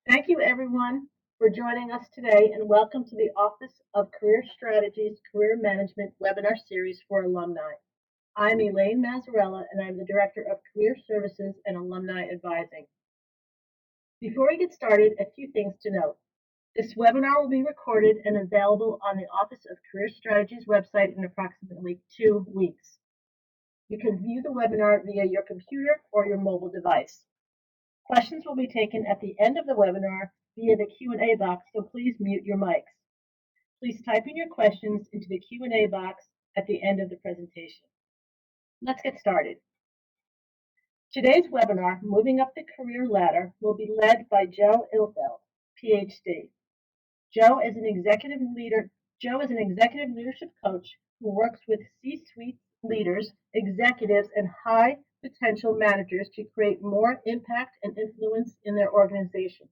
Thank you, everyone, for joining us today, and welcome to the Office of Career Strategies Career Management webinar series for alumni. I'm Elaine Mazzarella, and I'm the Director of Career Services and Alumni Advising. Before we get started, a few things to note. This webinar will be recorded and available on the Office of Career Strategies website in approximately 2 weeks. You can view the webinar via your computer or your mobile device. Questions will be taken at the end of the webinar via the Q&A box, so please mute your mics. Please type in your questions into the Q&A box at the end of the presentation. Let's get started. Today's webinar, Moving Up the Career Ladder, will be led by Joe Ilfeld, PhD. Joe is an executive leadership coach who works with C-suite leaders, executives, and high potential managers to create more impact and influence in their organization.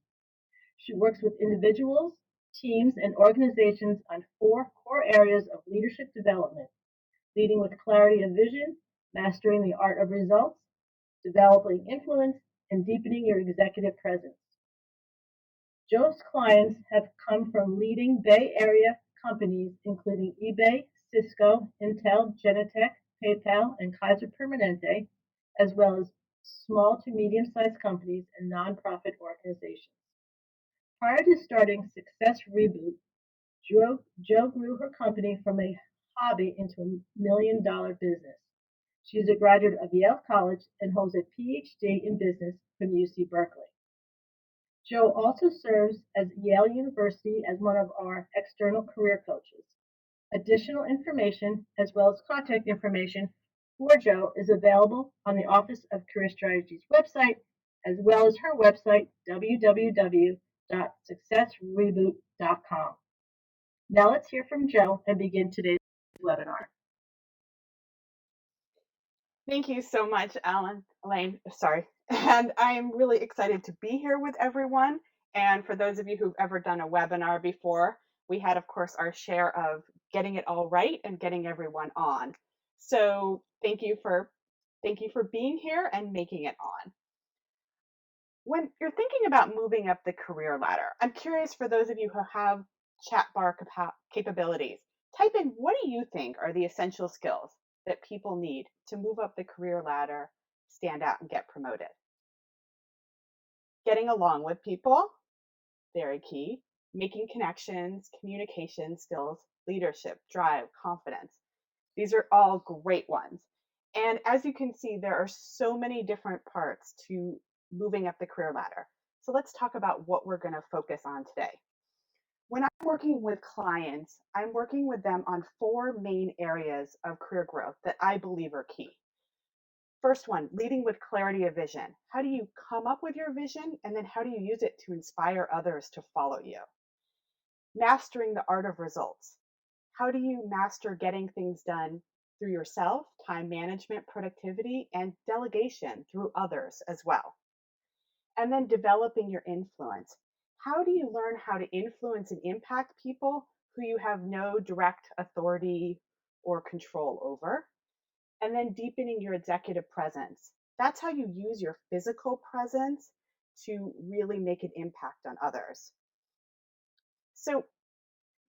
She works with individuals, teams, and organizations on 4 core areas of leadership development: leading with clarity of vision, mastering the art of results, developing influence, and deepening your executive presence. Joe's clients have come from leading Bay Area companies including eBay, Cisco, Intel, Genentech, PayPal, and Kaiser Permanente, as well as small to medium-sized companies and nonprofit organizations. Prior to starting Success Reboot, Joe grew her company from a hobby into a million-dollar business. She is a graduate of Yale College and holds a PhD in business from UC Berkeley. Joe also serves at Yale University as one of our external career coaches. Additional information, as well as contact information for Joe, is available on the Office of Career Strategies website, as well as her website, www.successreboot.com. Now let's hear from Joe and begin today's webinar. Thank you so much, Elaine. And I'm really excited to be here with everyone. And for those of you who've ever done a webinar before, we had, of course, our share of getting it all right and getting everyone on. So thank you for being here and making it on. When you're thinking about moving up the career ladder, I'm curious, for those of you who have chat bar capabilities, type in, what do you think are the essential skills that people need to move up the career ladder, stand out, and get promoted? Getting along with people, very key. Making connections, communication skills, leadership, drive, confidence. These are all great ones. And as you can see, there are so many different parts to moving up the career ladder. So let's talk about what we're going to focus on today. When I'm working with clients, I'm working with them on 4 main areas of career growth that I believe are key. First one, leading with clarity of vision. How do you come up with your vision, and then how do you use it to inspire others to follow you? Mastering the art of results. How do you master getting things done through yourself, time management, productivity, and delegation through others as well? And then developing your influence. How do you learn how to influence and impact people who you have no direct authority or control over? And then deepening your executive presence. That's how you use your physical presence to really make an impact on others. So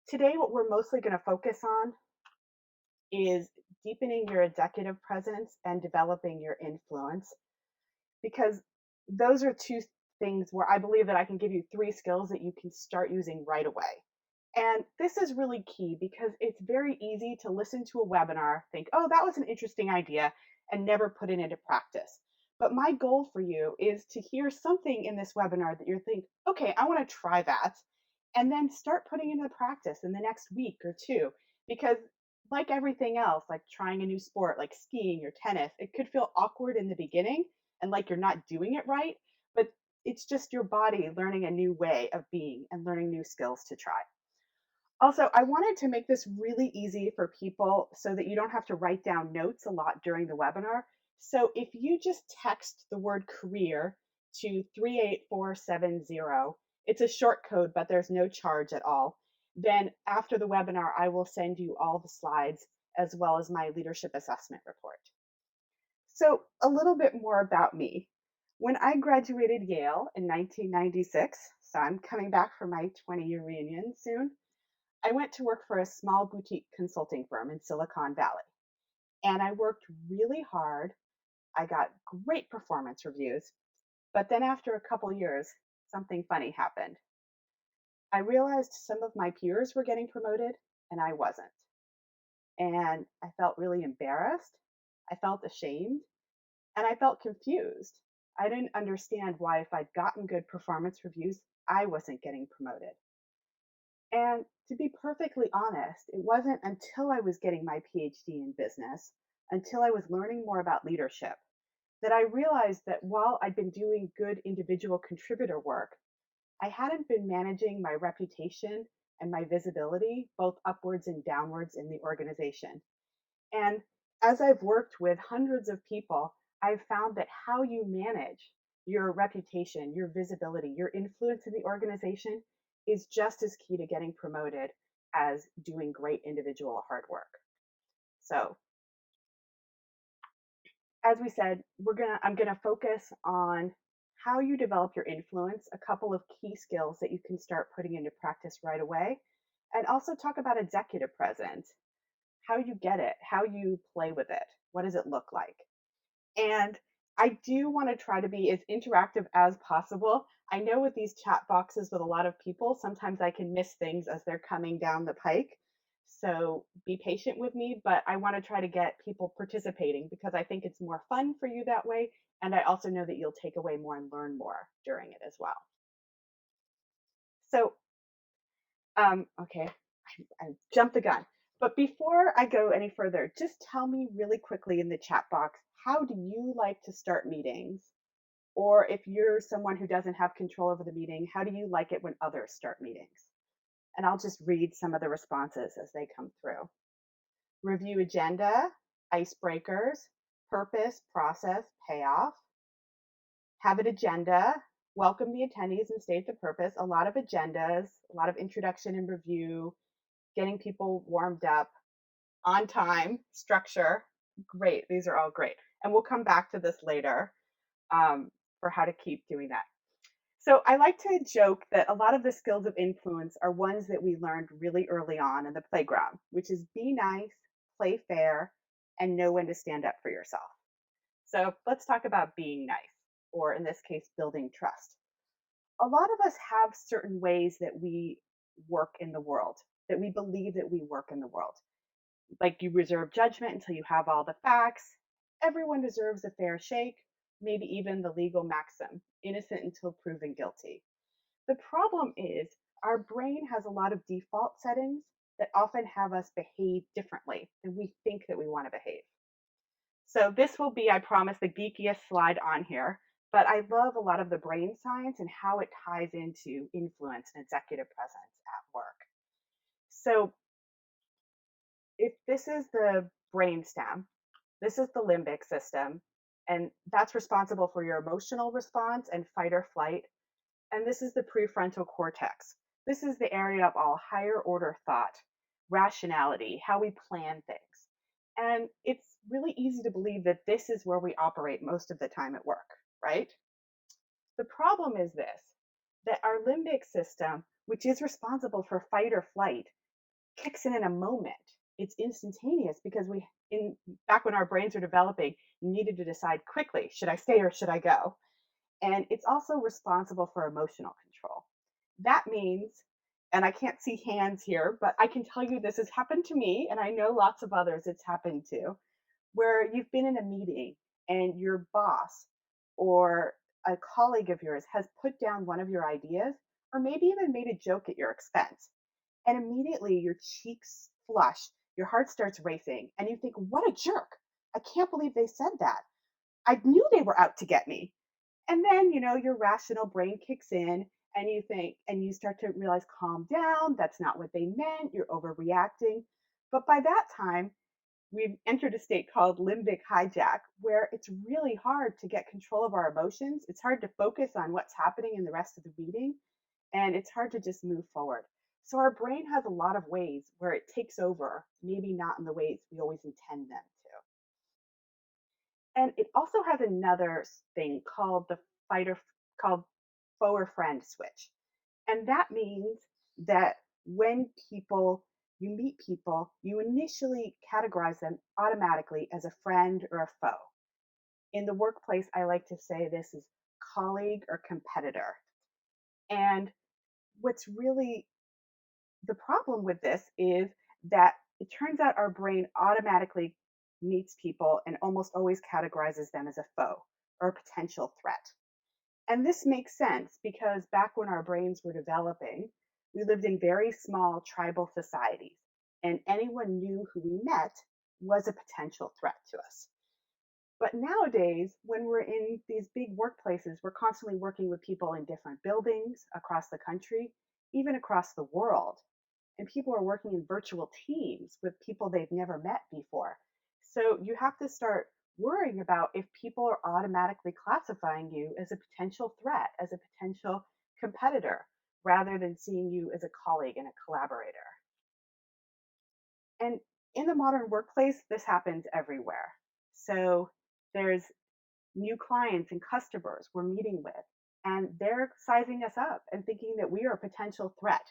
today, what we're mostly going to focus on is deepening your executive presence and developing your influence, because those are 2 things where I believe that I can give you 3 skills that you can start using right away. And this is really key because it's very easy to listen to a webinar, think, oh, that was an interesting idea, and never put it into practice. But my goal for you is to hear something in this webinar that you think, okay, I want to try that, and then start putting it into practice in the next week or 2. Because like everything else, like trying a new sport, like skiing or tennis, it could feel awkward in the beginning and like you're not doing it right, but it's just your body learning a new way of being and learning new skills to try. Also, I wanted to make this really easy for people so that you don't have to write down notes a lot during the webinar. So if you just text the word career to 38470, it's a short code, but there's no charge at all. Then after the webinar, I will send you all the slides as well as my leadership assessment report. So a little bit more about me. When I graduated Yale in 1996, So I'm coming back from my 20-year reunion soon. I went to work for a small boutique consulting firm in Silicon Valley, and I worked really hard. I got great performance reviews, but then after a couple years, something funny happened. I realized some of my peers were getting promoted and I wasn't. And I felt really embarrassed. I felt ashamed and I felt confused. I didn't understand why, if I'd gotten good performance reviews, I wasn't getting promoted. And to be perfectly honest, it wasn't until I was getting my PhD in business, until I was learning more about leadership, that I realized that while I'd been doing good individual contributor work, I hadn't been managing my reputation and my visibility, both upwards and downwards in the organization. And as I've worked with hundreds of people, I've found that how you manage your reputation, your visibility, your influence in the organization is just as key to getting promoted as doing great individual hard work. So, as we said, I'm gonna focus on how you develop your influence, a couple of key skills that you can start putting into practice right away, and also talk about executive presence, how you get it, how you play with it, what does it look like. And I do want to try to be as interactive as possible. I know with these chat boxes with a lot of people, sometimes I can miss things as they're coming down the pike. So be patient with me, but I want to try to get people participating because I think it's more fun for you that way. And I also know that you'll take away more and learn more during it as well. So, okay, I jumped the gun. But before I go any further, just tell me really quickly in the chat box, how do you like to start meetings? Or if you're someone who doesn't have control over the meeting, how do you like it when others start meetings? And I'll just read some of the responses as they come through. Review agenda, icebreakers, purpose, process, payoff. Have an agenda, welcome the attendees and state the purpose. A lot of agendas, a lot of introduction and review, getting people warmed up, on time, structure. Great, these are all great. And we'll come back to this later for how to keep doing that. So I like to joke that a lot of the skills of influence are ones that we learned really early on in the playground, which is be nice, play fair, and know when to stand up for yourself. So let's talk about being nice, or in this case, building trust. A lot of us have certain ways that we work in the world, that we believe that we work in the world. Like you reserve judgment until you have all the facts. Everyone deserves a fair shake, maybe even the legal maxim, innocent until proven guilty. The problem is our brain has a lot of default settings that often have us behave differently than we think that we want to behave. So this will be, I promise, the geekiest slide on here, but I love a lot of the brain science and how it ties into influence and executive presence at work. So if this is the brainstem, this is the limbic system, and that's responsible for your emotional response and fight or flight. And this is the prefrontal cortex. This is the area of all higher order thought, rationality, how we plan things. And it's really easy to believe that this is where we operate most of the time at work, right? The problem is this, that our limbic system, which is responsible for fight or flight, kicks in a moment. It's instantaneous because back when our brains were developing, you needed to decide quickly, should I stay or should I go? And it's also responsible for emotional control. That means, and I can't see hands here, but I can tell you this has happened to me, and I know lots of others it's happened to, where you've been in a meeting and your boss or a colleague of yours has put down one of your ideas, or maybe even made a joke at your expense. And immediately your cheeks flush, your heart starts racing, and you think, what a jerk. I can't believe they said that. I knew they were out to get me. And then, your rational brain kicks in and you think, and you start to realize, calm down, that's not what they meant, you're overreacting. But by that time, we've entered a state called limbic hijack, where it's really hard to get control of our emotions. It's hard to focus on what's happening in the rest of the meeting, and it's hard to just move forward. So our brain has a lot of ways where it takes over, maybe not in the ways we always intend them to. And it also has another thing called the fight or called foe or friend switch. And that means that when you meet people, you initially categorize them automatically as a friend or a foe. In the workplace, I like to say this is colleague or competitor. And what's really the problem with this is that it turns out our brain automatically meets people and almost always categorizes them as a foe or a potential threat. And this makes sense because back when our brains were developing, we lived in very small tribal societies, and anyone new who we met was a potential threat to us. But nowadays, when we're in these big workplaces, we're constantly working with people in different buildings across the country, even across the world. And people are working in virtual teams with people they've never met before. So you have to start worrying about if people are automatically classifying you as a potential threat, as a potential competitor, rather than seeing you as a colleague and a collaborator. And in the modern workplace, this happens everywhere. So there's new clients and customers we're meeting with, and they're sizing us up and thinking that we are a potential threat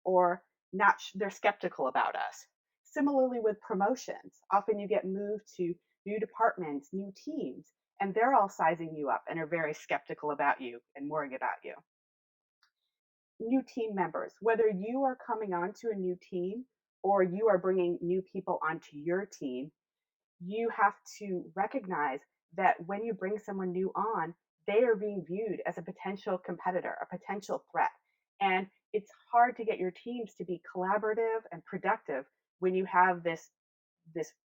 or not, they're skeptical about us. Similarly with promotions, often you get moved to new departments, new teams, and they're all sizing you up and are very skeptical about you and worrying about you. New team members, whether you are coming onto a new team or you are bringing new people onto your team, you have to recognize that when you bring someone new on, they are being viewed as a potential competitor, a potential threat. And it's hard to get your teams to be collaborative and productive when you have this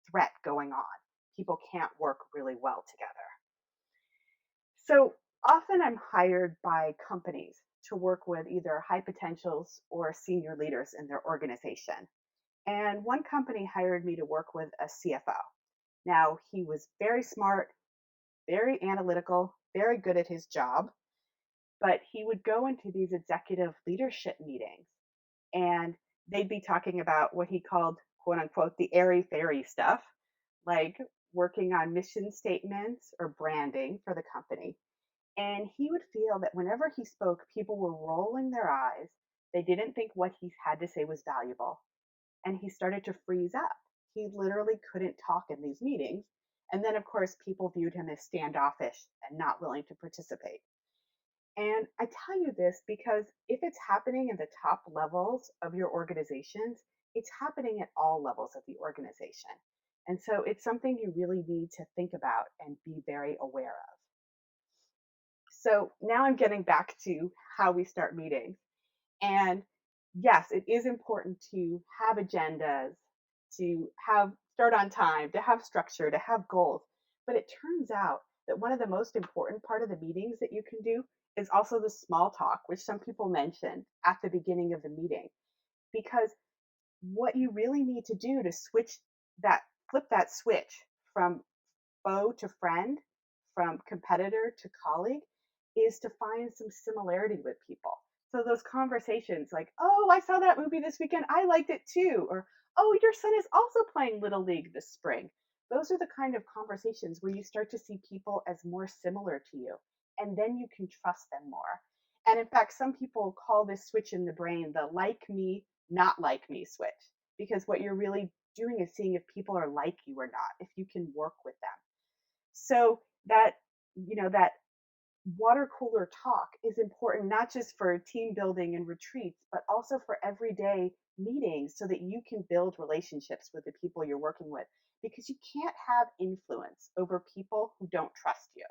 threat going on. People can't work really well together. So often I'm hired by companies to work with either high potentials or senior leaders in their organization. And one company hired me to work with a CFO. Now, he was very smart, very analytical, very good at his job, but he would go into these executive leadership meetings and they'd be talking about what he called, quote unquote, the airy fairy stuff, like working on mission statements or branding for the company. And he would feel that whenever he spoke, people were rolling their eyes. They didn't think what he had to say was valuable. And he started to freeze up. He literally couldn't talk in these meetings. And then, of course, people viewed him as standoffish and not willing to participate. And I tell you this because if it's happening in the top levels of your organizations, it's happening at all levels of the organization. And so it's something you really need to think about and be very aware of. So now I'm getting back to how we start meetings. And yes, it is important to have agendas, to have start on time, to have structure, to have goals. But it turns out that one of the most important part of the meetings that you can do is also the small talk, which some people mention at the beginning of the meeting. Because what you really need to do to flip that switch from foe to friend, from competitor to colleague, is to find some similarity with people. So those conversations like, oh, I saw that movie this weekend. I liked it too. Or, oh, your son is also playing Little League this spring. Those are the kind of conversations where you start to see people as more similar to you. And then you can trust them more. And in fact, some people call this switch in the brain the like me, not like me switch. Because what you're really doing is seeing if people are like you or not, if you can work with them. So that water cooler talk is important not just for team building and retreats, but also for everyday meetings so that you can build relationships with the people you're working with. Because you can't have influence over people who don't trust you.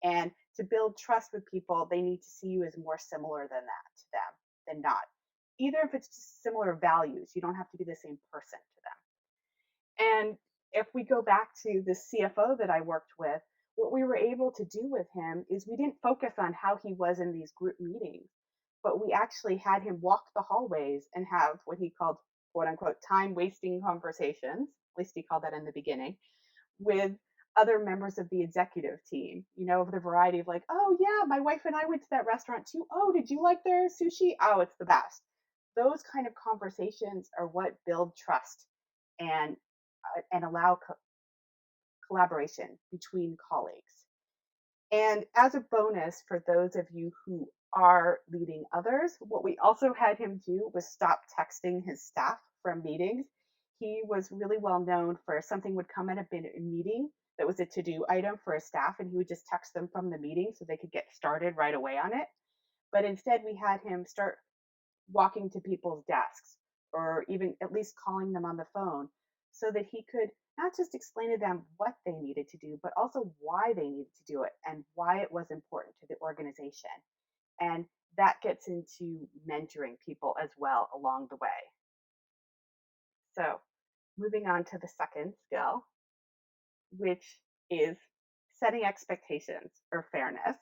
And to build trust with people, they need to see you as more similar than that to them than not. Either if it's just similar values, you don't have to be the same person to them. And if we go back to the CFO that I worked with, what we were able to do with him is we didn't focus on how he was in these group meetings, but we actually had him walk the hallways and have what he called, quote unquote, time wasting conversations, at least he called that in the beginning, with other members of the executive team, of the variety of like, oh, yeah, my wife and I went to that restaurant too. Oh, did you like their sushi? Oh, it's the best. Those kind of conversations are what build trust and allow collaboration between colleagues. And as a bonus for those of you who are leading others. What we also had him do was stop texting his staff from meetings. He was really well known for something would come in a meeting that was a to do item for his staff, and he would just text them from the meeting so they could get started right away on it. But instead, we had him start walking to people's desks or even at least calling them on the phone so that he could not just explain to them what they needed to do, but also why they needed to do it and why it was important to the organization. And that gets into mentoring people as well along the way. So, moving on to the second skill, which is setting expectations or fairness.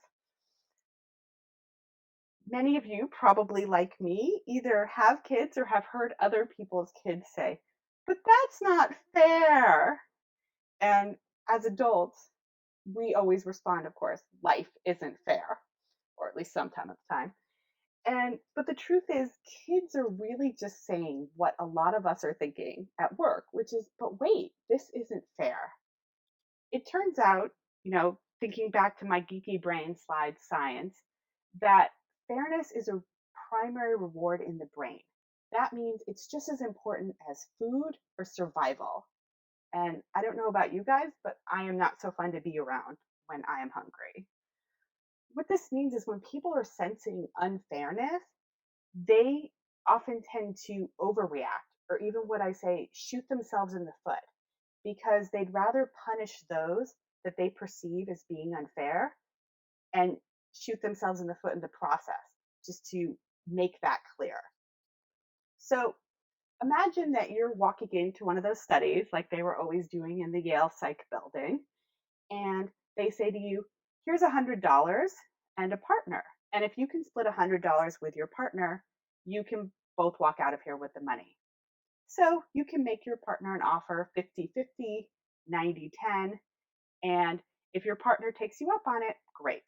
Many of you, probably like me, either have kids or have heard other people's kids say, but that's not fair. And as adults, we always respond, of course, life isn't fair, or at least sometime of the time. But the truth is, kids are really just saying what a lot of us are thinking at work, which is, but wait, this isn't fair. It turns out, thinking back to my geeky brain slide science, that fairness is a primary reward in the brain. That means it's just as important as food or survival. And I don't know about you guys, but I am not so fun to be around when I am hungry. What this means is when people are sensing unfairness, they often tend to overreact or even what I say, shoot themselves in the foot because they'd rather punish those that they perceive as being unfair and shoot themselves in the foot in the process, just to make that clear. So imagine that you're walking into one of those studies like they were always doing in the Yale Psych building, and they say to you, here's $100 and a partner. And if you can split $100 with your partner, you can both walk out of here with the money. So you can make your partner an offer 50-50, 90-10, and if your partner takes you up on it, great.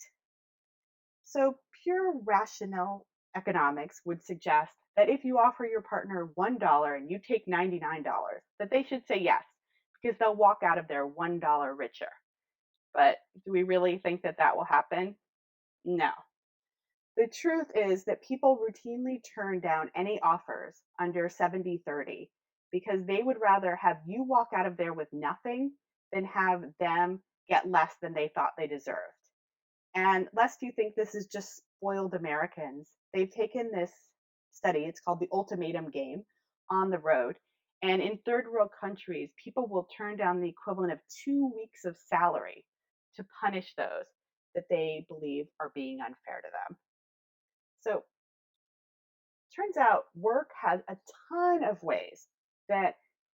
So pure rational economics would suggest that if you offer your partner $1 and you take $99, that they should say yes, because they'll walk out of there $1 richer. But do we really think that that will happen? No. The truth is that people routinely turn down any offers under 70-30 because they would rather have you walk out of there with nothing than have them get less than they thought they deserved. And lest you think this is just spoiled Americans, they've taken this study, it's called the ultimatum game, on the road. And in third world countries, people will turn down the equivalent of 2 weeks of salary to punish those that they believe are being unfair to them. So turns out work has a ton of ways that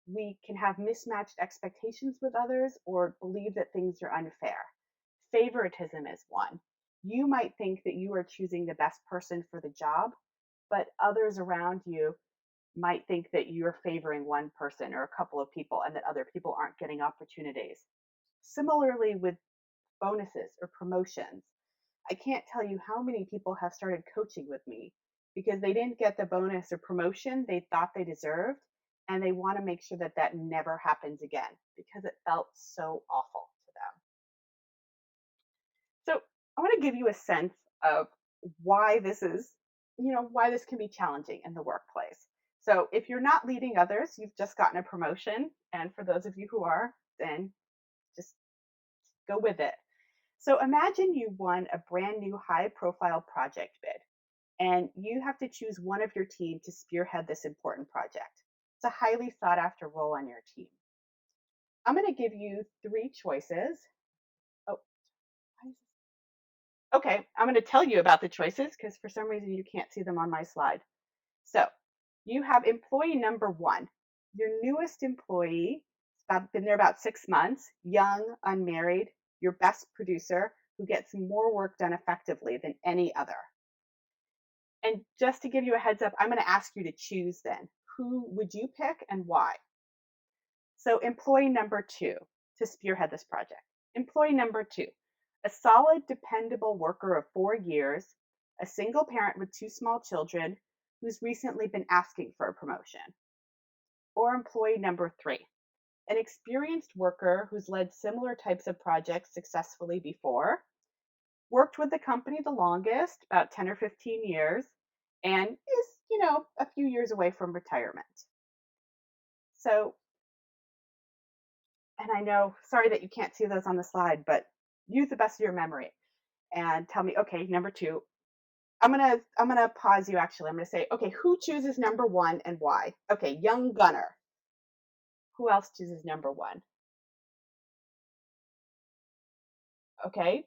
we can have mismatched expectations with others or believe that things are unfair. Favoritism is one. You might think that you are choosing the best person for the job, but others around you might think that you're favoring one person or a couple of people and that other people aren't getting opportunities. Similarly, with bonuses or promotions, I can't tell you how many people have started coaching with me because they didn't get the bonus or promotion they thought they deserved, and they want to make sure that that never happens again because it felt so awful to them. So I want to give you a sense of why this is, why this can be challenging in the workplace. So if you're not leading others, you've just gotten a promotion, and for those of you who are, then just go with it. So imagine you won a brand new high profile project bid and you have to choose one of your team to spearhead this important project. It's a highly sought after role on your team. I'm going to give you three choices. Oh, okay. I'm going to tell you about the choices because for some reason you can't see them on my slide. So you have employee number one, your newest employee, been there about 6 months, young, unmarried, your best producer who gets more work done effectively than any other. And just to give you a heads up, I'm going to ask you to choose then. Who would you pick and why? So, employee number two to spearhead this project. Employee number two, a solid, dependable worker of 4 years, a single parent with two small children who's recently been asking for a promotion. Or employee number three, an experienced worker who's led similar types of projects successfully before, worked with the company the longest, about 10 or 15 years, and is, a few years away from retirement. So, and I know, sorry that you can't see those on the slide, but use the best of your memory and tell me, okay, number two. I'm gonna pause you actually. I'm gonna say, okay, who chooses number one and why? Okay, young gunner. Who else chooses number one? Okay.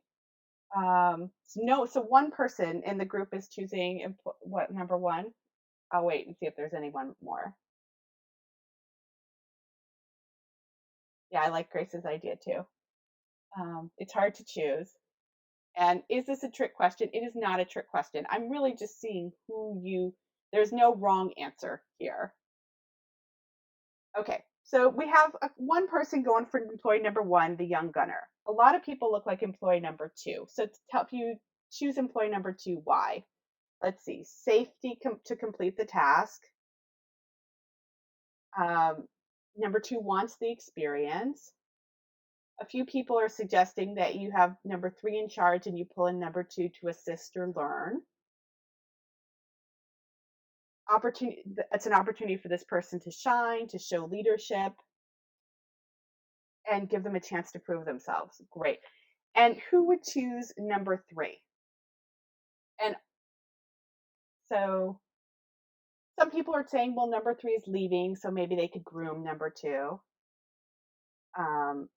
So one person in the group is choosing what number one? I'll wait and see if there's anyone more. Yeah, I like Grace's idea too. It's hard to choose. And is this a trick question? It is not a trick question. I'm really just seeing there's no wrong answer here. Okay, so we have one person going for employee number one, the young gunner. A lot of people look like employee number two. So to help you choose employee number two, why? Let's see, safety to complete the task. Um, Number two wants the experience. A few people are suggesting that you have number three in charge and you pull in number two to assist or learn. It's an opportunity for this person to shine, to show leadership, and give them a chance to prove themselves. Great. And who would choose number three? And so some people are saying, well, number three is leaving, so maybe they could groom number two. Um,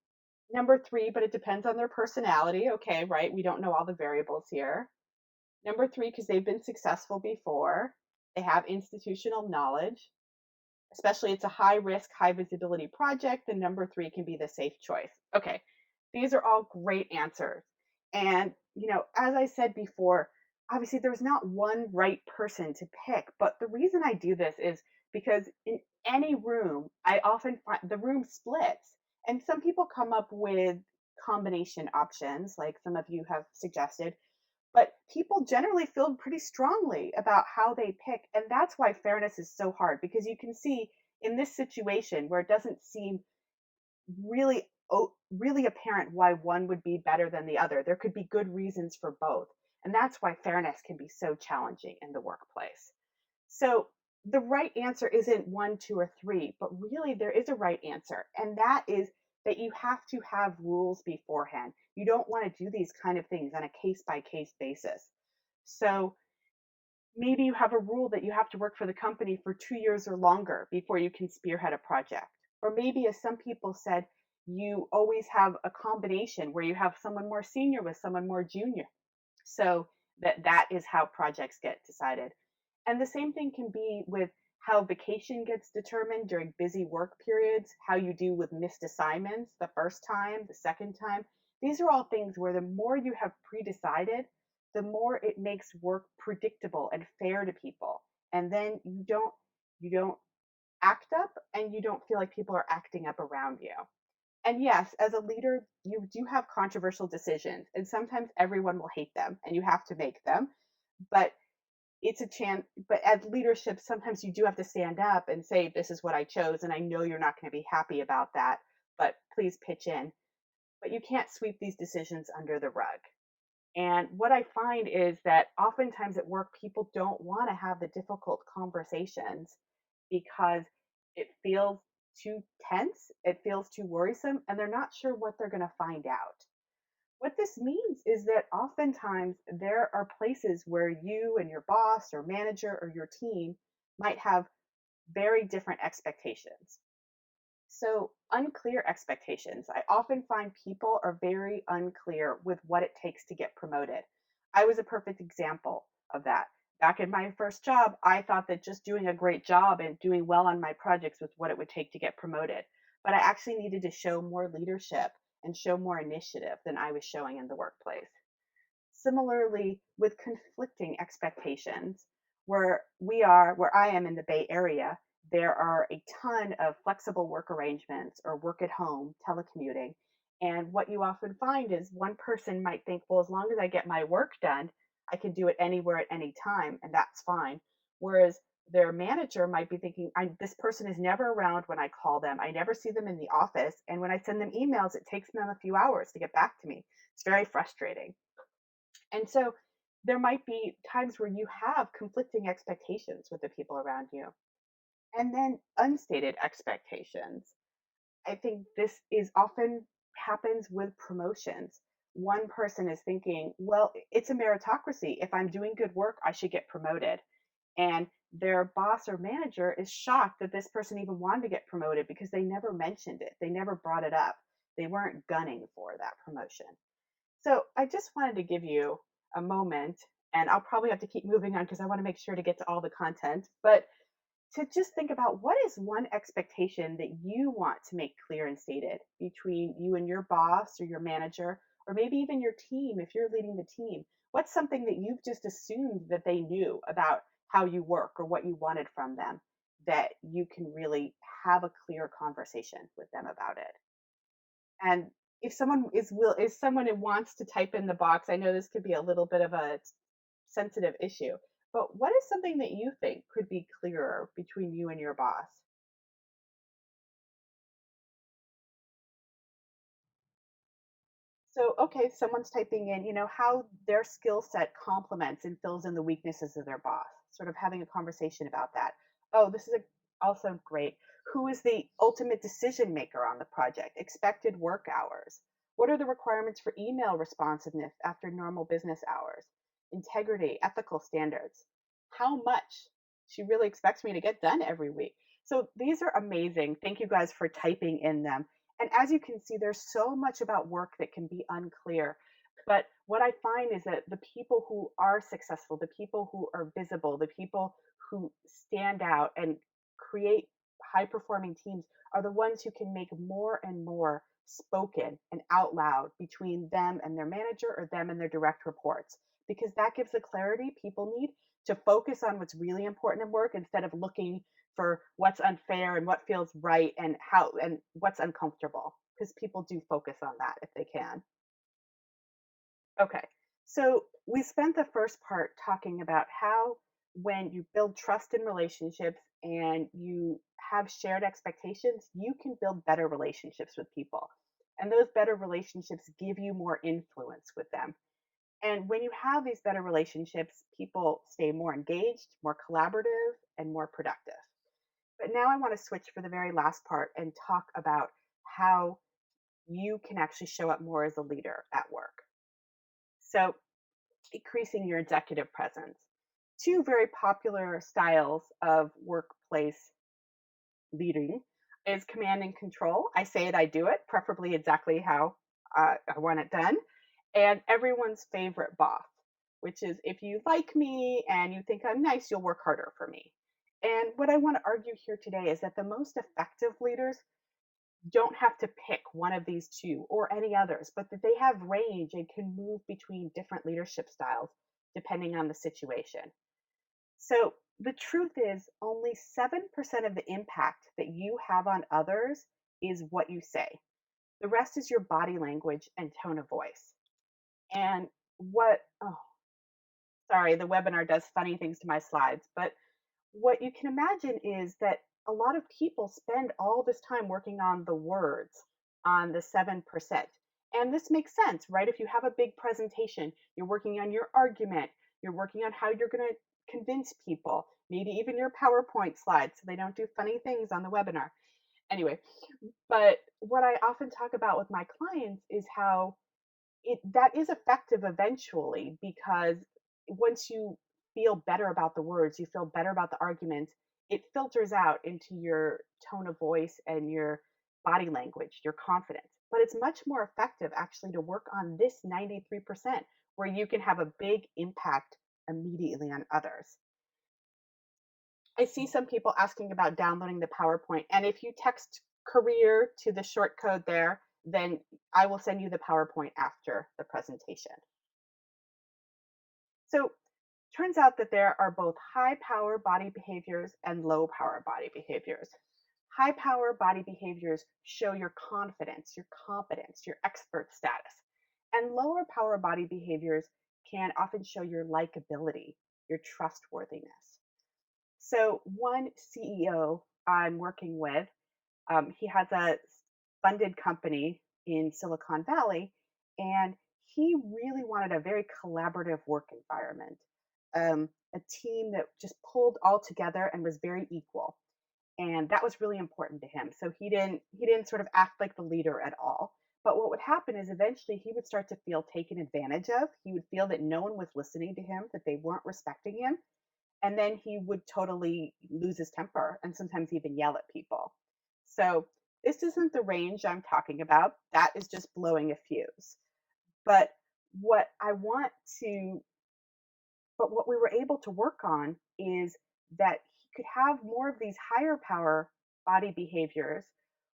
Number three, but it depends on their personality. Okay, right? We don't know all the variables here. Number three, because they've been successful before, they have institutional knowledge, especially it's a high risk, high visibility project. The number three can be the safe choice. Okay, these are all great answers. And, as I said before, obviously there's not one right person to pick, but the reason I do this is because in any room, I often find the room splits. And some people come up with combination options, like some of you have suggested, but people generally feel pretty strongly about how they pick. And that's why fairness is so hard, because you can see in this situation where it doesn't seem really apparent why one would be better than the other. There could be good reasons for both. And that's why fairness can be so challenging in the workplace. So the right answer isn't one, two, or three, but really there is a right answer. And that is that you have to have rules beforehand. You don't want to do these kind of things on a case by case basis. So maybe you have a rule that you have to work for the company for 2 years or longer before you can spearhead a project. Or maybe, as some people said, you always have a combination where you have someone more senior with someone more junior. So that is how projects get decided. And the same thing can be with how vacation gets determined during busy work periods, how you do with missed assignments the first time, the second time. These are all things where the more you have pre-decided, the more it makes work predictable and fair to people. And then you don't act up and you don't feel like people are acting up around you. And yes, as a leader, you do have controversial decisions, and sometimes everyone will hate them and you have to make them. But it's a chance, but as leadership, sometimes you do have to stand up and say, this is what I chose, and I know you're not going to be happy about that, but please pitch in. But you can't sweep these decisions under the rug. And what I find is that oftentimes at work, people don't want to have the difficult conversations because it feels too tense, it feels too worrisome, and they're not sure what they're going to find out. What this means is that oftentimes there are places where you and your boss or manager or your team might have very different expectations. So, unclear expectations. I often find people are very unclear with what it takes to get promoted. I was a perfect example of that. Back in my first job, I thought that just doing a great job and doing well on my projects was what it would take to get promoted. But I actually needed to show more leadership and show more initiative than I was showing in the workplace. Similarly, with conflicting expectations, where I am in the Bay Area, there are a ton of flexible work arrangements or work at home, telecommuting. And what you often find is one person might think, well, as long as I get my work done, I can do it anywhere at any time, and that's fine. Whereas their manager might be thinking, this person is never around when I call them. I never see them in the office. And when I send them emails, it takes them a few hours to get back to me. It's very frustrating. And so there might be times where you have conflicting expectations with the people around you. And then unstated expectations. I think this is often happens with promotions. One person is thinking, well, it's a meritocracy. If I'm doing good work, I should get promoted. And their boss or manager is shocked that this person even wanted to get promoted because they never mentioned it. They never brought it up. They weren't gunning for that promotion. So I just wanted to give you a moment, and I'll probably have to keep moving on because I want to make sure to get to all the content. But to just think about what is one expectation that you want to make clear and stated between you and your boss or your manager, or maybe even your team if you're leading the team. What's something that you've just assumed that they knew about how you work or what you wanted from them that you can really have a clear conversation with them about it? And if someone who wants to type in the box, I know this could be a little bit of a sensitive issue, but what is something that you think could be clearer between you and your boss? So, okay, someone's typing in, how their skill set complements and fills in the weaknesses of their boss, sort of having a conversation about that. Oh, this is also great. Who is the ultimate decision maker on the project? Expected work hours. What are the requirements for email responsiveness after normal business hours? Integrity, ethical standards. How much? She really expects me to get done every week. So these are amazing. Thank you guys for typing in them. And as you can see, there's so much about work that can be unclear. But what I find is that the people who are successful, the people who are visible, the people who stand out and create high performing teams are the ones who can make more and more spoken and out loud between them and their manager or them and their direct reports, because that gives the clarity people need to focus on what's really important in work instead of looking for what's unfair and what feels right and how and what's uncomfortable, because people do focus on that if they can. Okay. So we spent the first part talking about how when you build trust in relationships and you have shared expectations, you can build better relationships with people. And those better relationships give you more influence with them. And when you have these better relationships, people stay more engaged, more collaborative, and more productive. But now I want to switch for the very last part and talk about how you can actually show up more as a leader at work. So, increasing your executive presence. Two very popular styles of workplace leading is command and control. I say it, I do it, preferably exactly how I want it done. And everyone's favorite boss, which is if you like me and you think I'm nice, you'll work harder for me. And what I want to argue here today is that the most effective leaders don't have to pick one of these two or any others, but that they have range and can move between different leadership styles depending on the situation. So the truth is, only 7% of the impact that you have on others is what you say. The rest is your body language and tone of voice. And oh, sorry, the webinar does funny things to my slides, but what you can imagine is that a lot of people spend all this time working on the words, on the 7%. And this makes sense, right? If you have a big presentation, you're working on your argument, you're working on how you're going to convince people, maybe even your PowerPoint slides so they don't do funny things on the webinar. Anyway, but what I often talk about with my clients is how that is effective eventually, because once you feel better about the words, you feel better about the arguments, it filters out into your tone of voice and your body language, your confidence. But it's much more effective actually to work on this 93% where you can have a big impact immediately on others. I see some people asking about downloading the PowerPoint. And if you text career to the short code there, then I will send you the PowerPoint after the presentation. So turns out that there are both high power body behaviors and low power body behaviors. High power body behaviors show your confidence, your competence, your expert status. And lower power body behaviors can often show your likability, your trustworthiness. So, one CEO I'm working with, he has a funded company in Silicon Valley, and he really wanted a very collaborative work environment, a team that just pulled all together and was very equal, and that was really important to him. So he didn't sort of act like the leader at all. But what would happen is eventually he would start to feel taken advantage of. He would feel that no one was listening to him, that they weren't respecting him, and then he would totally lose his temper and sometimes even yell at people. So this isn't the range I'm talking about. That is just blowing a fuse. But what I want to but what we were able to work on is that he could have more of these higher power body behaviors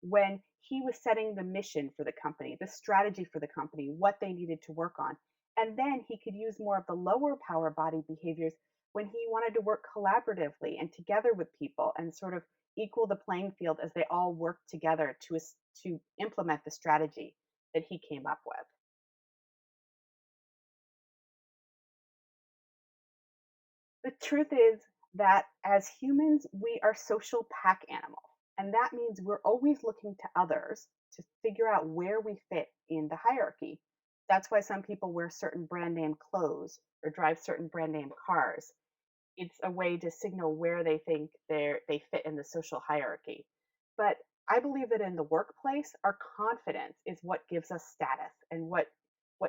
when he was setting the mission for the company, the strategy for the company, what they needed to work on. And then he could use more of the lower power body behaviors when he wanted to work collaboratively and together with people and sort of equal the playing field as they all worked together to implement the strategy that he came up with. The truth is that as humans, we are social pack animals. And that means we're always looking to others to figure out where we fit in the hierarchy. That's why some people wear certain brand name clothes or drive certain brand name cars. It's a way to signal where they think they fit in the social hierarchy. But I believe that in the workplace, our confidence is what gives us status and what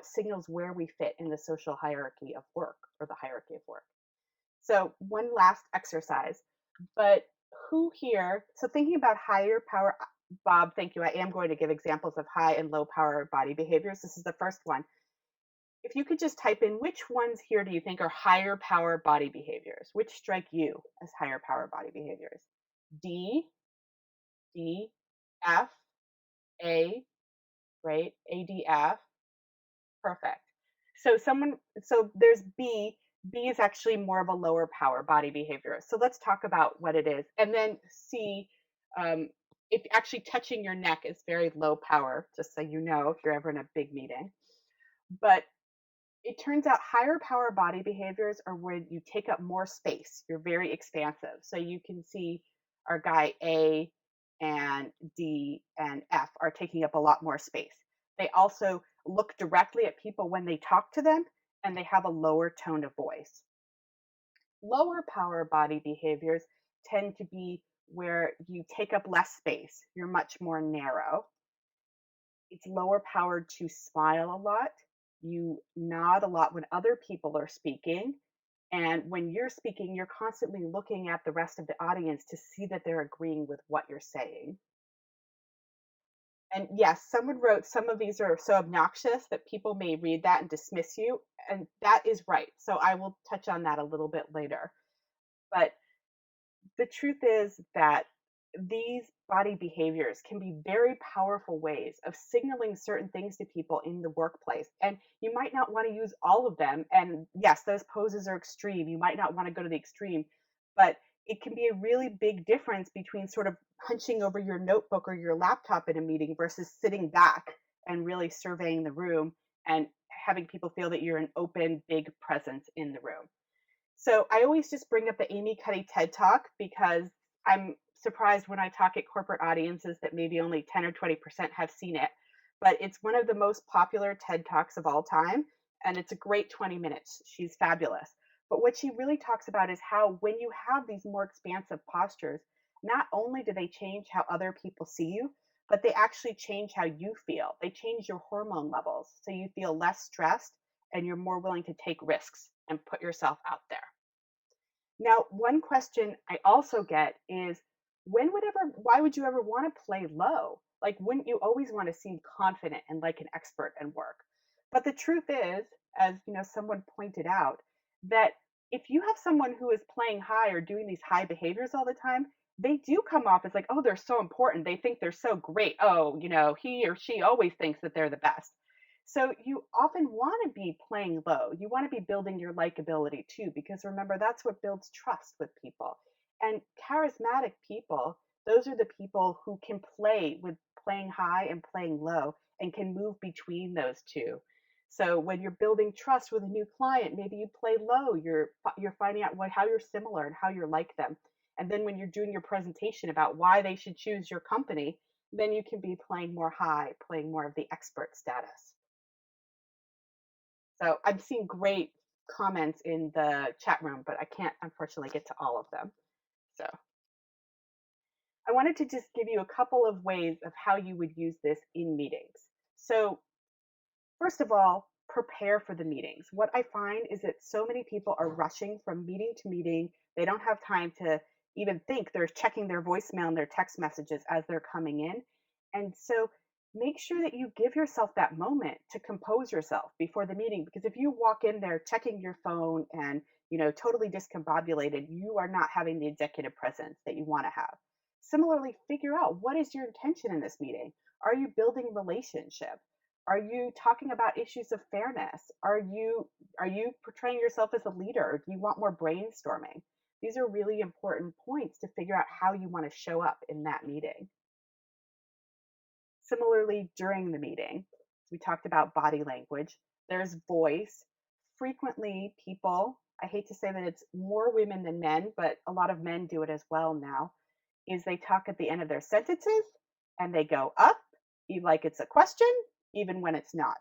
signals where we fit in the social hierarchy of work or the hierarchy of work. So, one last exercise, but who here? So, thinking about higher power, Bob, thank you. I am going to give examples of high and low power body behaviors. This is the first one. If you could just type in which ones here do you think are higher power body behaviors? Which strike you as higher power body behaviors? D, D, F, A, right? ADF, perfect. So there's B. B is actually more of a lower power body behavior. So let's talk about what it is. And then C, um, if actually touching your neck is very low power, just so you know, if you're ever in a big meeting. But it turns out higher power body behaviors are when you take up more space. You're very expansive. So you can see our guy A and D and F are taking up a lot more space. They also look directly at people when they talk to them, and they have a lower tone of voice. Lower power body behaviors tend to be where you take up less space. You're much more narrow. It's lower powered to smile a lot. You nod a lot when other people are speaking. And when you're speaking, you're constantly looking at the rest of the audience to see that they're agreeing with what you're saying. And yes, someone wrote some of these are so obnoxious that people may read that and dismiss you. And that is right. So I will touch on that a little bit later. But the truth is that these body behaviors can be very powerful ways of signaling certain things to people in the workplace. And you might not want to use all of them. And yes, those poses are extreme. You might not want to go to the extreme, but it can be a really big difference between sort of hunching over your notebook or your laptop in a meeting versus sitting back and really surveying the room and having people feel that you're an open, big presence in the room. So I always just bring up the Amy Cuddy TED Talk because I'm surprised when I talk at corporate audiences that maybe only 10 or 20% have seen it. But it's one of the most popular TED Talks of all time, and it's a great 20 minutes. She's fabulous. But what she really talks about is how when you have these more expansive postures, not only do they change how other people see you, but they actually change how you feel. They change your hormone levels. So you feel less stressed and you're more willing to take risks and put yourself out there. Now, one question I also get is why would you ever want to play low? Like, wouldn't you always want to seem confident and like an expert and work? But the truth is, as you know, someone pointed out, that if you have someone who is playing high or doing these high behaviors all the time, they do come off as like, oh, they're so important. They think they're so great. Oh, he or she always thinks that they're the best. So you often want to be playing low. You want to be building your likability too, because remember, that's what builds trust with people. And charismatic people, those are the people who can play with playing high and playing low and can move between those two. So when you're building trust with a new client, maybe you play low. You're finding out how you're similar and how you're like them. And then when you're doing your presentation about why they should choose your company, then you can be playing more high, playing more of the expert status. So I'm seeing great comments in the chat room, but I can't unfortunately get to all of them. So I wanted to just give you a couple of ways of how you would use this in meetings. So first of all, prepare for the meetings. What I find is that so many people are rushing from meeting to meeting. They don't have time to even think. They're checking their voicemail and their text messages as they're coming in. And so make sure that you give yourself that moment to compose yourself before the meeting, because if you walk in there checking your phone and, totally discombobulated, you are not having the executive presence that you want to have. Similarly, figure out, what is your intention in this meeting? Are you building relationship? Are you talking about issues of fairness? Are you portraying yourself as a leader? Do you want more brainstorming? These are really important points to figure out how you want to show up in that meeting. Similarly, during the meeting, we talked about body language. There's voice. Frequently, people, I hate to say that it's more women than men, but a lot of men do it as well now, is they talk at the end of their sentences and they go up, like it's a question, even when it's not.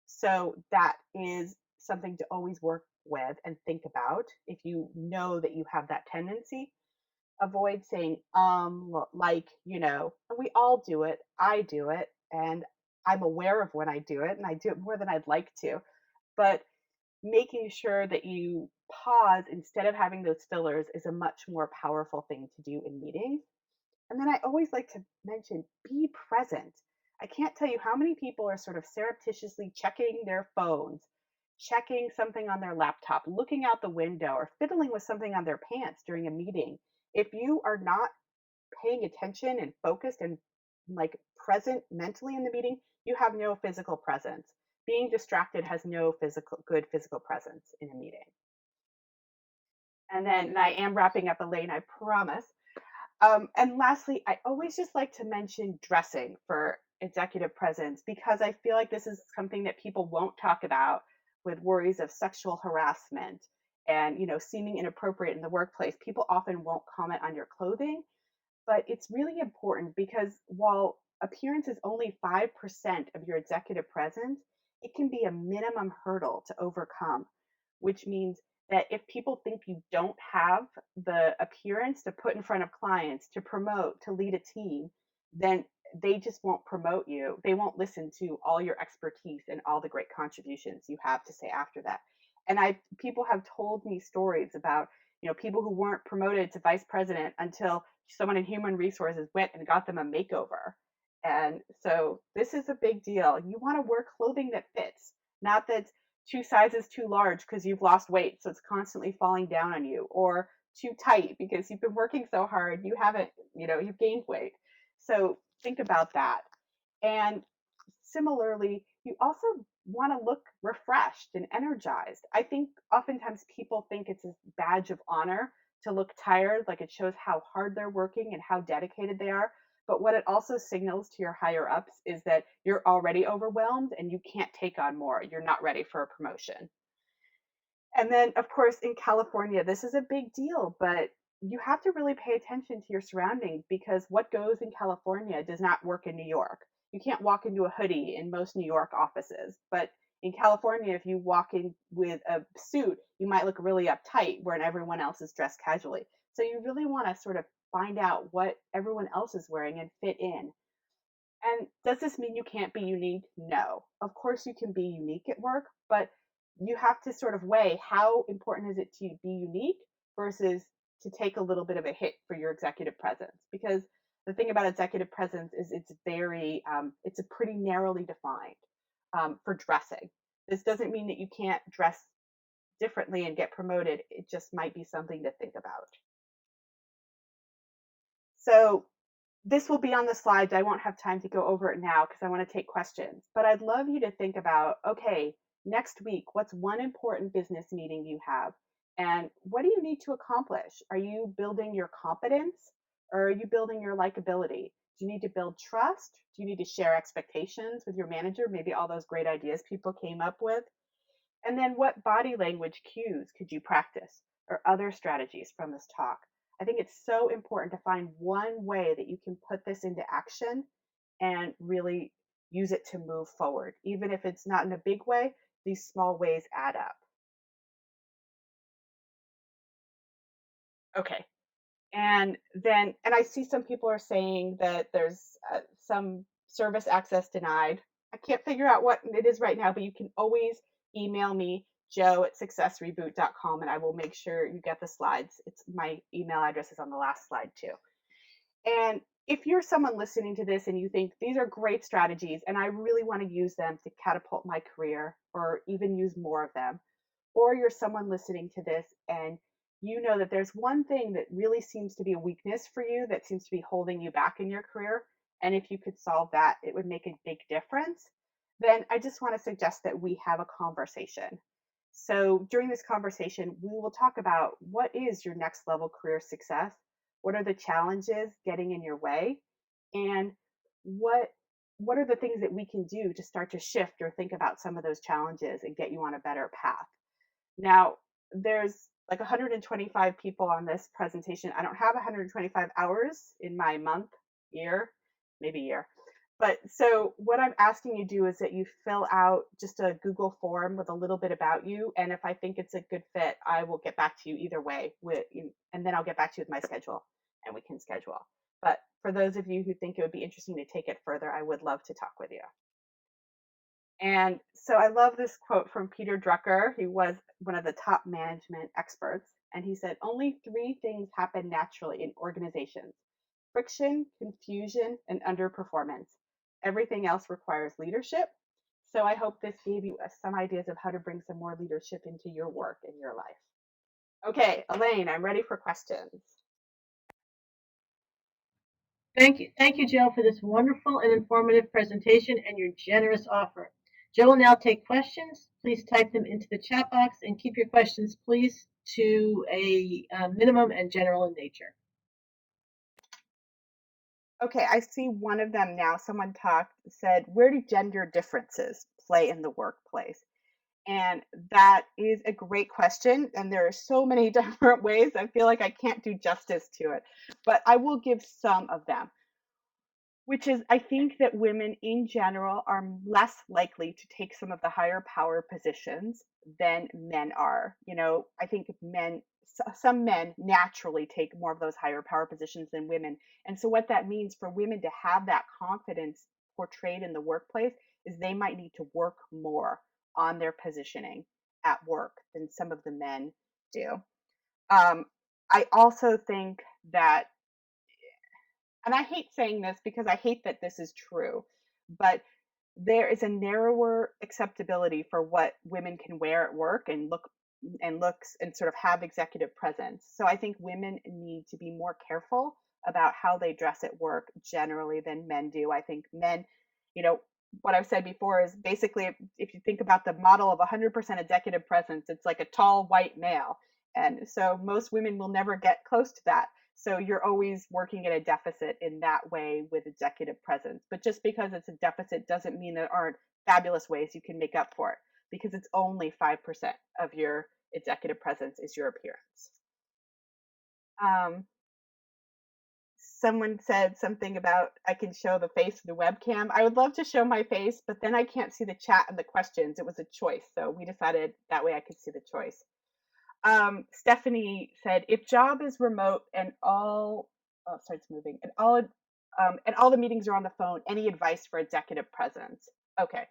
So that is something to always work with and think about if you know that you have that tendency. Avoid saying, like, and we all do it. I do it, and I'm aware of when I do it, and I do it more than I'd like to. But making sure that you pause instead of having those fillers is a much more powerful thing to do in meetings. And then I always like to mention, be present. I can't tell you how many people are sort of surreptitiously checking their phones, checking something on their laptop, looking out the window, or fiddling with something on their pants during a meeting. If you are not paying attention and focused and like present mentally in the meeting, you have no physical presence. Being distracted has no good physical presence in a meeting. And I am wrapping up, Elaine, I promise. And lastly, I always just like to mention dressing for executive presence, because I feel like this is something that people won't talk about, with worries of sexual harassment and, seeming inappropriate in the workplace. People often won't comment on your clothing, but it's really important, because while appearance is only 5% of your executive presence, it can be a minimum hurdle to overcome, which means that if people think you don't have the appearance to put in front of clients, to promote, to lead a team, then they just won't promote you. They won't listen to all your expertise and all the great contributions you have to say after that. And people have told me stories about, people who weren't promoted to vice president until someone in human resources went and got them a makeover. And so this is a big deal. You want to wear clothing that fits, not that's two sizes too large because you've lost weight, so it's constantly falling down on you, or too tight because you've been working so hard, you haven't, you've gained weight. So think about that. And similarly, you also want to look refreshed and energized. I think oftentimes people think it's a badge of honor to look tired, like it shows how hard they're working and how dedicated they are. But what it also signals to your higher ups is that you're already overwhelmed and you can't take on more. You're not ready for a promotion. And then, of course, in California, this is a big deal, but you have to really pay attention to your surroundings, because what goes in California does not work in New York. You can't walk into a hoodie in most New York offices, but in California, if you walk in with a suit, you might look really uptight where everyone else is dressed casually. So you really want to sort of find out what everyone else is wearing and fit in. And does this mean you can't be unique? No. Of course, you can be unique at work, but you have to sort of weigh, how important is it to be unique versus to take a little bit of a hit for your executive presence? Because the thing about executive presence is it's a pretty narrowly defined for dressing. This doesn't mean that you can't dress differently and get promoted. It just might be something to think about. So this will be on the slides. I won't have time to go over it now because I want to take questions. But I'd love you to think about, okay, next week, what's one important business meeting you have? And what do you need to accomplish? Are you building your competence, or are you building your likability? Do you need to build trust? Do you need to share expectations with your manager? Maybe all those great ideas people came up with. And then what body language cues could you practice, or other strategies from this talk? I think it's so important to find one way that you can put this into action and really use it to move forward. Even if it's not in a big way, these small ways add up. Okay. And I see some people are saying that there's some service access denied. I can't figure out what it is right now, but you can always email me, joe@successreboot.com, and I will make sure you get the slides. It's my email address is on the last slide too. And if you're someone listening to this and you think these are great strategies and I really want to use them to catapult my career or even use more of them, or you're someone listening to this and you know that there's one thing that really seems to be a weakness for you that seems to be holding you back in your career, and if you could solve that, it would make a big difference, then I just want to suggest that we have a conversation. So during this conversation, we will talk about what is your next level career success, what are the challenges getting in your way, and what what are the things that we can do to start to shift or think about some of those challenges and get you on a better path. Now, there's like 125 people on this presentation. I don't have 125 hours in my month, year, maybe year. But so what I'm asking you to do is that you fill out just a Google form with a little bit about you. And if I think it's a good fit, I will get back to you either way and then I'll get back to you with my schedule and we can schedule. But for those of you who think it would be interesting to take it further, I would love to talk with you. And so I love this quote from Peter Drucker. He was one of the top management experts. And he said, only three things happen naturally in organizations: friction, confusion, and underperformance. Everything else requires leadership. So I hope this gave you some ideas of how to bring some more leadership into your work and your life. Okay, Elaine, I'm ready for questions. Thank you, Jill, for this wonderful and informative presentation and your generous offer. Jill will now take questions. Please type them into the chat box and keep your questions, please, to a minimum and general in nature. Okay, I see one of them now. Someone said, where do gender differences play in the workplace? And that is a great question. And there are so many different ways. I feel like I can't do justice to it, but I will give some of them, which is I think that women in general are less likely to take some of the higher power positions than men are. I think some men naturally take more of those higher power positions than women. And so what that means for women to have that confidence portrayed in the workplace is they might need to work more on their positioning at work than some of the men do. I also think that, and I hate saying this because I hate that this is true, but there is a narrower acceptability for what women can wear at work and looks and sort of have executive presence. So I think women need to be more careful about how they dress at work generally than men do. I think men, you know, what I've said before is basically if you think about the model of 100% executive presence, it's like a tall white male. And so most women will never get close to that. So you're always working at a deficit in that way with executive presence. But just because it's a deficit doesn't mean there aren't fabulous ways you can make up for it, because it's only 5% of your executive presence is your appearance. Someone said something about I can show the face of the webcam. I would love to show my face, but then I can't see the chat and the questions. It was a choice. So we decided that way I could see the choice. Stephanie said, if job is remote and starts moving and all the meetings are on the phone, any advice for executive presence? Okay.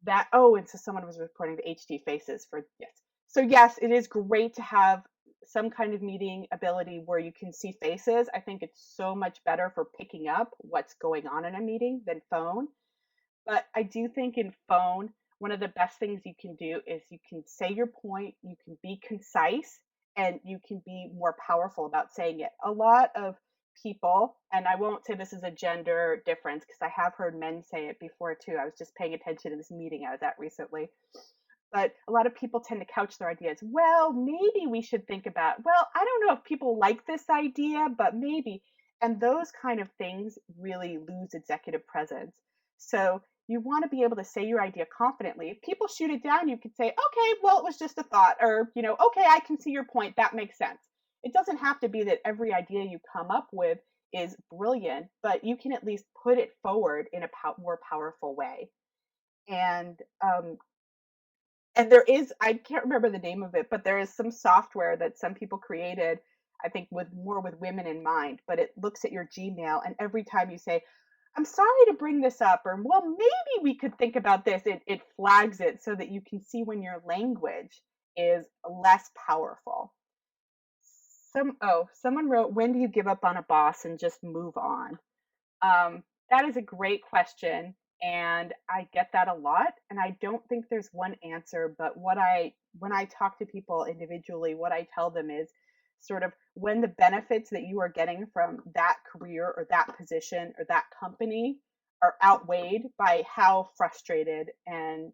And so someone was reporting the HD faces for, yes. So yes, it is great to have some kind of meeting ability where you can see faces. I think it's so much better for picking up what's going on in a meeting than phone. But I do think in phone, one of the best things you can do is you can say your point, you can be concise, and you can be more powerful about saying it. A lot of people, and I won't say this is a gender difference because I have heard men say it before too. I was just paying attention to this meeting I was at recently. But a lot of people tend to couch their ideas. Well, maybe we should think about, well, I don't know if people like this idea, but maybe. And those kind of things really lose executive presence. So you want to be able to say your idea confidently. If people shoot it down, you could say, okay, well, it was just a thought, or, okay, I can see your point. That makes sense. It doesn't have to be that every idea you come up with is brilliant, but you can at least put it forward in a more powerful way. And And there is, I can't remember the name of it, but there is some software that some people created, I think with more with women in mind, but it looks at your Gmail, and every time you say, I'm sorry to bring this up, or well, maybe we could think about this, it flags it so that you can see when your language is less powerful. Someone wrote, when do you give up on a boss and just move on? That is a great question, and I get that a lot. And I don't think there's one answer, but when I talk to people individually, what I tell them is sort of when the benefits that you are getting from that career or that position or that company are outweighed by how frustrated and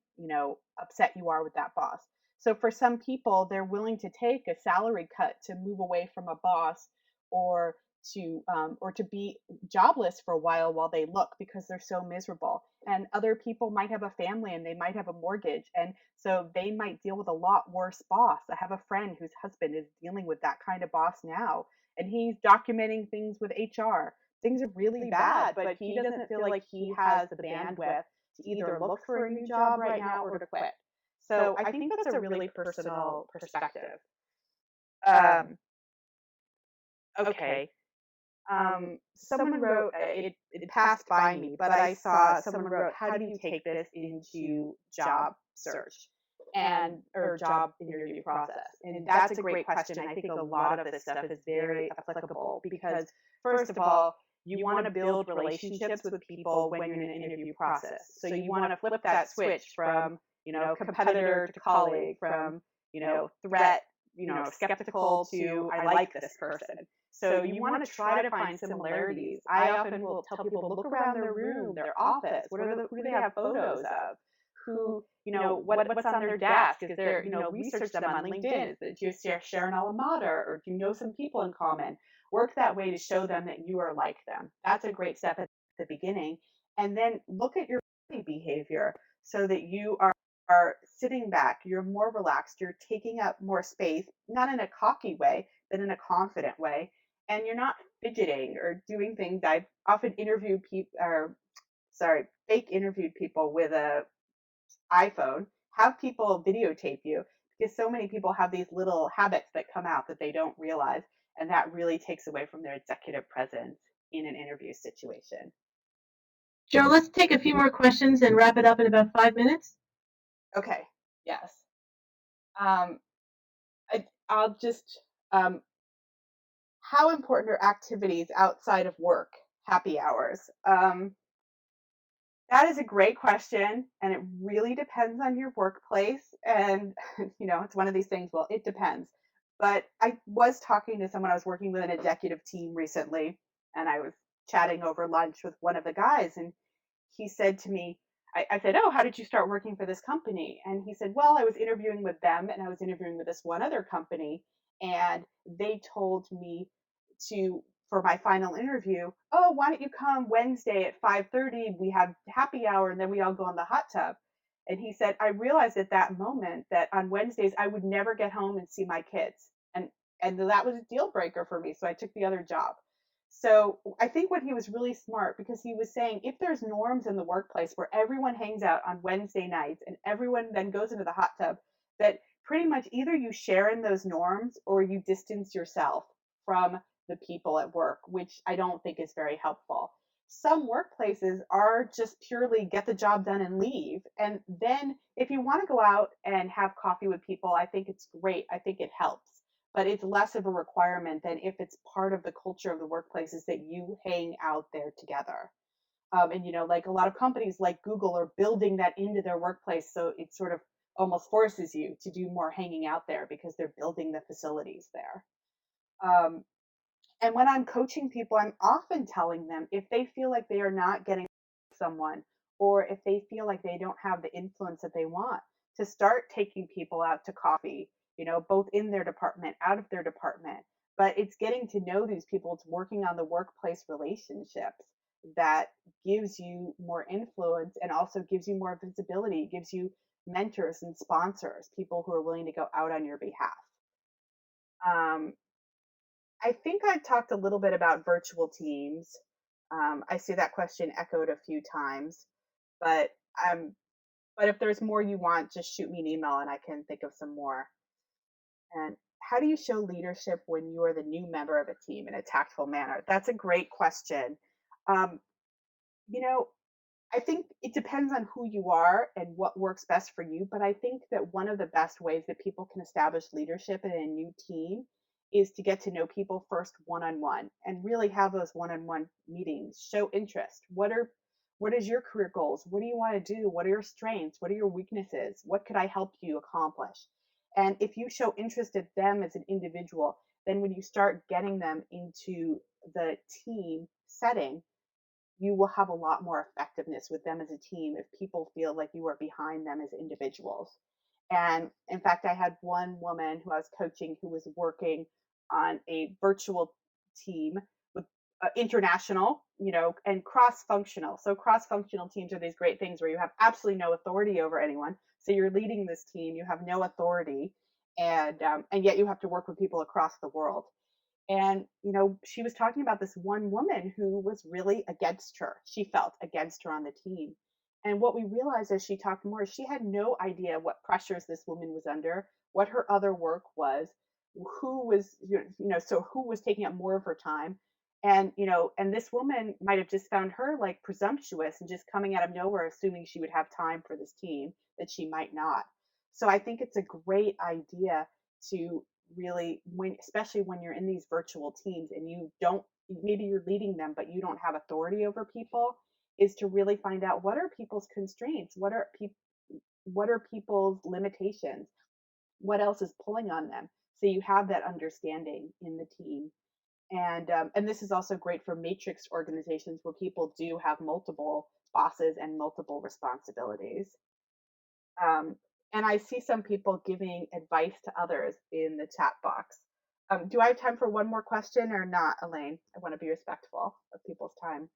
upset you are with that boss. So for some people, they're willing to take a salary cut to move away from a boss or to be jobless for a while they look because they're so miserable. And other people might have a family and they might have a mortgage, and so they might deal with a lot worse boss. I have a friend whose husband is dealing with that kind of boss now, and he's documenting things with HR. Things are really bad, but he doesn't feel like he has the bandwidth to either look for a new job right now or to quit. So I think that's a really personal perspective. Okay. Someone wrote, it passed by me, but I saw someone wrote, how do you take this into job search or job interview process? And that's a great question. I think a lot of this stuff is very applicable because, first of all, you want to build relationships with people when you're in an interview process. So you want to flip that switch from, competitor to colleague, from, threat, skeptical to I like this person. So you want to try to find similarities. I often will tell people, look around their room, their office. Who do they have photos of? Who, what's on their desk? Is there, research them on LinkedIn? Do you share an alma mater, or do you know some people in common? Work that way to show them that you are like them. That's a great step at the beginning. And then look at your behavior so that you are sitting back, you're more relaxed, you're taking up more space, not in a cocky way, but in a confident way, and you're not fidgeting or doing things. I've often interviewed people, or fake interviewed people with a iPhone. Have people videotape you because so many people have these little habits that come out that they don't realize, and that really takes away from their executive presence in an interview situation. Joe, let's take a few more questions and wrap it up in about 5 minutes. Okay. Yes. Um, I'll just how important are activities outside of work, happy hours? That is a great question, and it really depends on your workplace. And, it's one of these things, well, it depends. But I was talking to someone, I was working with an executive team recently, and I was chatting over lunch with one of the guys, and he said to me, I said, oh, how did you start working for this company? And he said, well, I was interviewing with them, and I was interviewing with this one other company, and they told me for my final interview, oh, why don't you come Wednesday at 5:30? We have happy hour, and then we all go in the hot tub. And he said, I realized at that moment that on Wednesdays I would never get home and see my kids. And that was a deal breaker for me. So I took the other job. So I think what he was really smart, because he was saying if there's norms in the workplace where everyone hangs out on Wednesday nights and everyone then goes into the hot tub, that pretty much either you share in those norms or you distance yourself from the people at work, which I don't think is very helpful. Some workplaces are just purely get the job done and leave. And then if you want to go out and have coffee with people, I think it's great. I think it helps. But it's less of a requirement than if it's part of the culture of the workplace is that you hang out there together. And like a lot of companies like Google are building that into their workplace, so it sort of almost forces you to do more hanging out there because they're building the facilities there. Um, and when I'm coaching people, I'm often telling them if they feel like they are not getting someone, or if they feel like they don't have the influence that they want, to start taking people out to coffee, both in their department, out of their department. But it's getting to know these people, it's working on the workplace relationships that gives you more influence and also gives you more visibility, gives you mentors and sponsors, people who are willing to go out on your behalf. I think I've talked a little bit about virtual teams. I see that question echoed a few times, but But if there's more you want, just shoot me an email and I can think of some more. And how do you show leadership when you are the new member of a team in a tactful manner? That's a great question. Um, you know, I think it depends on who you are and what works best for you. But I think that one of the best ways that people can establish leadership in a new team is to get to know people first one on one and really have those one on one meetings. Show interest. What is your career goals? What do you want to do? What are your strengths? What are your weaknesses? What could I help you accomplish? And if you show interest in them as an individual, then when you start getting them into the team setting, you will have a lot more effectiveness with them as a team if people feel like you are behind them as individuals. And in fact, I had one woman who I was coaching who was working on a virtual team with international, and cross functional. So, cross functional teams are these great things where you have absolutely no authority over anyone. So, you're leading this team, you have no authority, and yet you have to work with people across the world. And she was talking about this one woman who was really against her, she felt against her on the team. And what we realized as she talked more is she had no idea what pressures this woman was under, what her other work was, who was so who was taking up more of her time. And this woman might have just found her like presumptuous and just coming out of nowhere assuming she would have time for this team that she might not. So I think it's a great idea to really, especially when you're in these virtual teams and you don't, maybe you're leading them but you don't have authority over people, is to really find out what are people's constraints, what are people's limitations, what else is pulling on them, so you have that understanding in the team. And this is also great for matrix organizations where people do have multiple bosses and multiple responsibilities. um, and I see some people giving advice to others in the chat box. Do I have time for one more question or not, Elaine? I want to be respectful of people's time.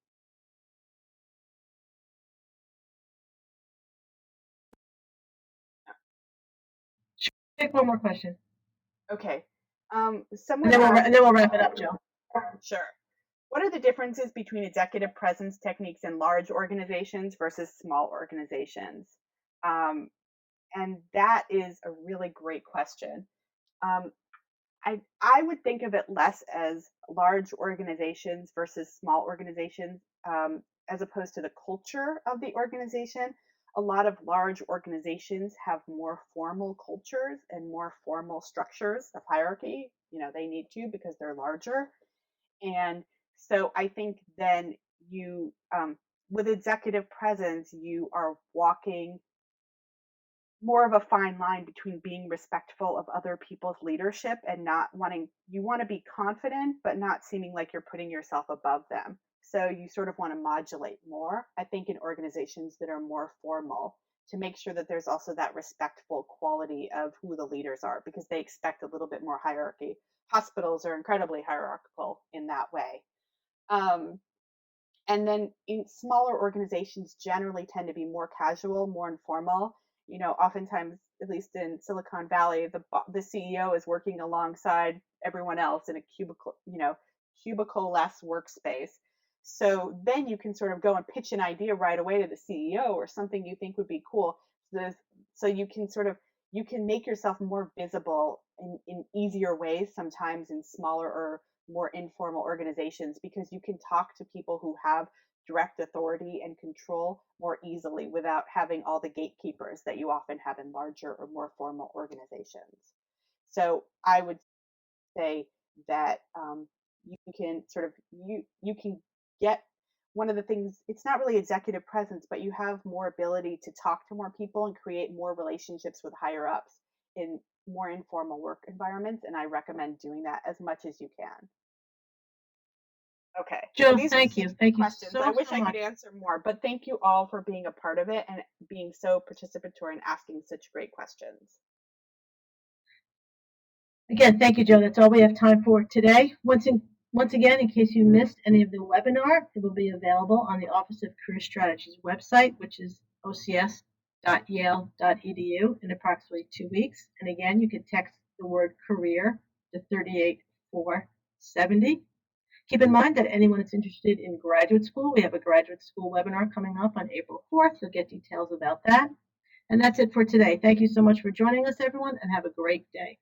Take one more question, Okay. and Someone then asked, we'll wrap it up, Jill. sure. What are the differences between executive presence techniques in large organizations versus small organizations? Um, and that is a really great question. Um, I would think of it less as large organizations versus small organizations, as opposed to the culture of the organization. A lot of large organizations have more formal cultures and more formal structures of hierarchy. They need to because they're larger. And so I think then with executive presence, you are walking more of a fine line between being respectful of other people's leadership and not wanting, you want to be confident but not seeming like you're putting yourself above them. So you sort of want to modulate more, I think, in organizations that are more formal, to make sure that there's also that respectful quality of who the leaders are, because they expect a little bit more hierarchy. Hospitals are incredibly hierarchical in that way. um, and then in smaller organizations generally tend to be more casual, more informal. Oftentimes, at least in Silicon Valley, the CEO is working alongside everyone else in a cubicle-less workspace. So then you can sort of go and pitch an idea right away to the CEO or something you think would be cool. So you can you can make yourself more visible in easier ways sometimes in smaller or more informal organizations, because you can talk to people who have direct authority and control more easily without having all the gatekeepers that you often have in larger or more formal organizations. So I would say that you can you can get, one of the things, it's not really executive presence, but you have more ability to talk to more people and create more relationships with higher ups in more informal work environments, and I recommend doing that as much as you can. Okay, so Jill, these are thank such you. good Thank you questions. I wish so I could much. answer more, but thank you all for being a part of it and being so participatory and asking such great questions. Again, thank you, Jill. That's all we have time for today. Once again, in case you missed any of the webinar, it will be available on the Office of Career Strategies website, which is ocs.yale.edu, in approximately 2 weeks. And again, you can text the word career to 38470. Keep in mind that anyone that's interested in graduate school, we have a graduate school webinar coming up on April 4th. You'll get details about that. And that's it for today. Thank you so much for joining us, everyone, and have a great day.